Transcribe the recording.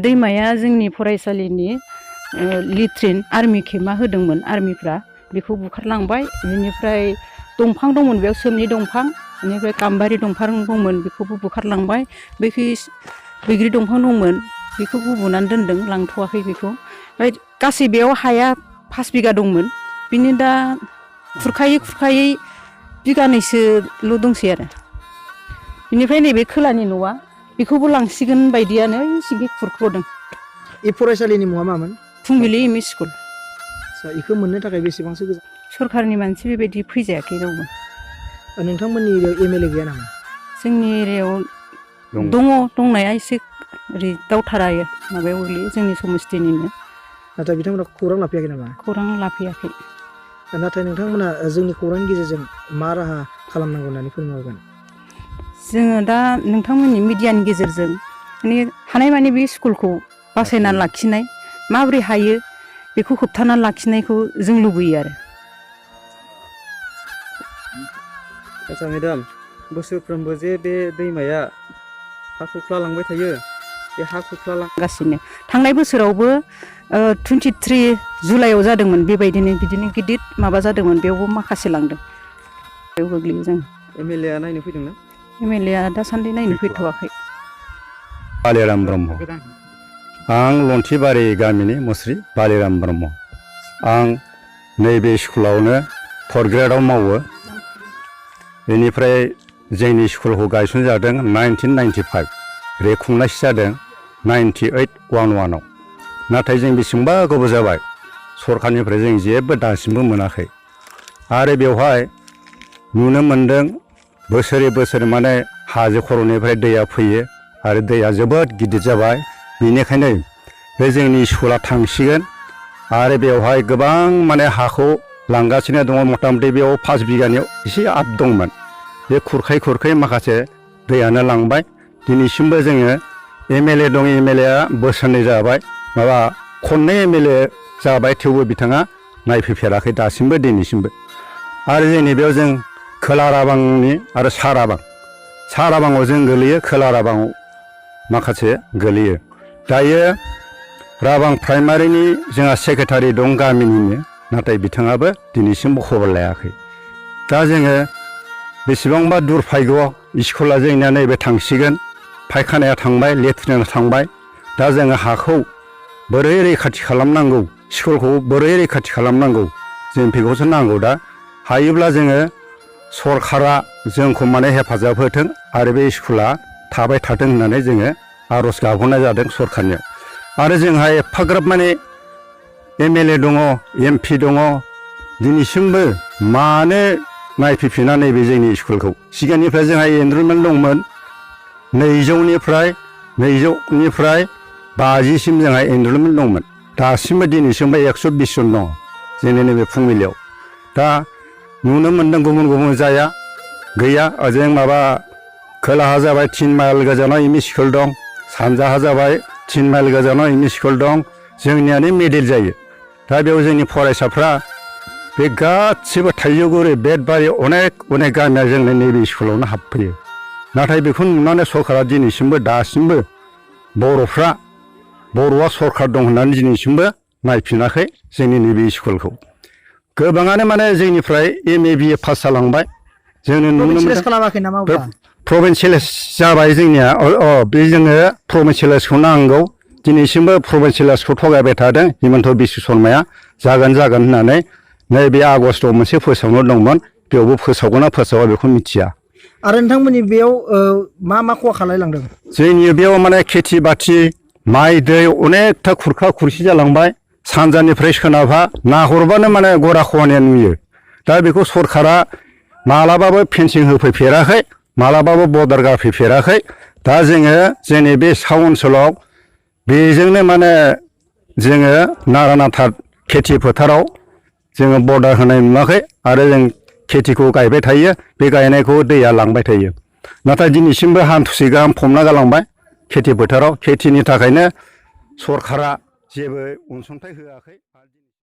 दैमाया जोंनि फरायसालिनि लेट्रिन आर्मि केम्पआ होदोंमोन आर्मिफ्रा बेखौ बुखारलांबाय बेनिफ्राय दंफां दंमोन बेयाव सोमनि दंफां बेनिफ्राय गाम्बारि दंफां दंमोन बेखौबो बुखारलांबाय बैग्रि दंफां दंमोन बेखौ गुबुनानै दोनदों लांथ'वाखै बेखौ ओमफ्राय गासै बेयाव हाया 5 बिगा दंमोन बिनि दा खुरखायै बिगानैसोल' दंसै आरो बेनिफ्राय नैबे खोलानि न'आ बेखौबो लांसिगोन बायदियानो सिंखि खुरख्ल'दों। ए फरायसालिनि मुङा मामोन? फुंबिलि एम इ स्कुल। बेखौ मोननो थाखाय बेसेबांसो गोजान? सरकारनि मानसि बेबायदि फैजायाखै रावबो। नोंथांमोननि एरियायाव एमएलए गैया नामा? जोंनि एरियायाव दङ दंनाया एसे ओरै दावथारा माबायाव गोग्लैयो जोंनि समस्थिनिनो। नाथाय बिथांमोना खौरां लाफैयाखै नामा? खौरां लाफैयाखै। नाथाय नोंथांमोना जोंनि खौरांनि गेजेरजों मा राहा खालामनांगौ होननानै फोरमायहरगोन? जोङो दा नोंथांमोननि मिडियानि गेजेरजों माने हानायमानि बे स्कुलखौ बासायनानै लाखिनाय माबोरै हायो बेखौ होबथानानै लाखिनायखौ जों लुबैयो आरो। आच्चा मेडाम बोसोरफ्रोमबो जे बे दैमाया हा खुरख्लालांबाय थायो बे हा खुरख्लालांगासिनो थांनाय बोसोरावबो 23 जुलाइआव जादोंमोन बिदिनो गिदिर माबा जादोंमोन बेयावबो माखासे लांदों बेयाव गोग्लैयो जों। एमएलए आ नायनो फैदोंना? एमएलए आ दासान्दि नायनो फैथ'वाखै। बालिराम ब्रह्म। आं लन्थिबारि गामिनि मुस्रि बालिराम ब्रह्म। आं नैबे स्कुलावनो 4th ग्रेडआव मावो। बेनिफ्राय जोंनि स्कुलखौ गायसनजादों 1995 रेबखुंनायसो जादों 9811आव। नाथाय जों बेसेबांबा गोबाव जाबाय सरकारनिफ्राय जों जेबो दासिमबो मोनाखै आरो बेवहाय नुनो मोन्दों बोसोरै माने हाजो खर'निफ्राय दैया फैयो आरो दैया जोबोद गिदिर जाबाय बेनिखायनो बे जोंनि स्कुला थांसिगोन आरो बेवहाय गोबां माने हाखौ लांगासिनो दङ मथा मथि बेयाव 5 बिगानि एसे आट दंमोन बे खुरखायै माखासे दैयानो लांबाय। दिनैसिमबो जोङो एमएलए दं एमएलए आ बोसोरनै जाबाय माबा खननै एमएलए जाबाय थेवबो बिथाङा नायफैफेराखै दासिमबो दिनैसिमबो। आरो जोंनि बेयाव जों खोला राबांनि आरो सा राबाङाव जों गोलैयो खोला राबाङाव माखासे गोलैयो। दायो राबां प्राइमारिनि जोंहा सेक्रेटारि दं गामिनिनो नाथाय बिथाङाबो दिनैसिमबो खबर लायाखै। दा जोङो बेसेबांबा दुरभाग्य स्कुला जोंनिया नैबे थांसिगोन फायखानाया थांबाय लेट्रिना थांबाय दा जोङो हाखौ बोरै रैखाथि खालामनांगौ स्कुलखौ बोरै रैखाथि खालामनांगौ जों बेखौसो नांगौ। दा हायोब्ला जोङो सरकारा जोंखौ माने हेफाजाब होथों आरो बे स्कुला थाबाय थाथों होननानै जोङो आर'ज गाबहरनाय जादों सरकारनियाव। आरो जोंहा एफाग्राब माने एमएलए दङ एमपि दङ दिनैसिमबो मानो नायफैफिना नैबे जोंनि स्कुलखौ। सिगांनिफ्राय जोंहा एनरलमेन्ट दंमोन 200निफ्राय 50सिम जोंहा एनरलमेन्ट दंमोन दासिमबो दिनैसिमबो 120 जन दङ जोंनि नैबे फुंबिलियाव। दा नुनो मोन्दों गुबुन जाया गैया ओजों माबा खोलाहा जाबाय 3 माइल गोजानाव एमइ स्कुल दं सानजाहा जाबाय 3 माइल गोजानाव एमइ स्कुल दं जोंनियानो मिडिल जायो। दा बेयाव जोंनि फरायसाफ्रा बे गासिबो थाइजौगुरि बेतबारि अनेक गामिया जोंनि नैबे स्कुलावनो हाबफैयो। नाथाय बेखौ नुनानै सरकारा दिनैसिमबो दासिमबो बर'आ सरकार दं होननानै दिनैसिमबो नायफिनाखै जोंनि नैबे स्कुलखौ। गोबाङानो माने जोंनिफ्राय एमए बिए पास जालांबाय जोंनो नुनो मोनदों। खालामाखै नामा अब्ला? प्रभिन्सियेलाइज जाबाय जोंनिया बे जोङो प्रभिन्सियेलाइजखौ नांगौ दिनैसिमबो प्रभिन्सियेलाइजखौ थगायबाय थादों हिमन्त बिश्व शर्माया जागोन होननानै नैबे आगस्टआव मोनसे फोसावनो दंमोन बेयावबो फोसावगोना फोसावा बेखौ मिथिया। आरो नोंथांमोननि बेयाव मा खहा खालायलांदों? जोंनि बेयाव माने खेथि बाथि माइ दै अनेकथा खुरखा खुरसि जालांबाय सानजानिफ्राय सोनाबहा नाहरबानो माने गरा खवानिया नुयो। दा बेखौ सरकारा मालाबाबो फेन्सिं होफैफेराखै मालाबाबो बर्डार गारफैफेराखै। दा जोङो जोंनि बे सा ओनसोलाव बेजोंनो माने जोङो नारानाथा खेथि फोथाराव जोङो बर्डार होनाय नुवाखै आरो जों खेथिखौ गायबाय थायो बे गायनायखौ दैया लांबाय थायो। नाथाय दिनैसिमबो हान्थुसे गाहाम फबना गालांबाय खेथि फोथाराव खेथिनि थाखायनो सरकारा जेबो अनसुंथाइ होआखै।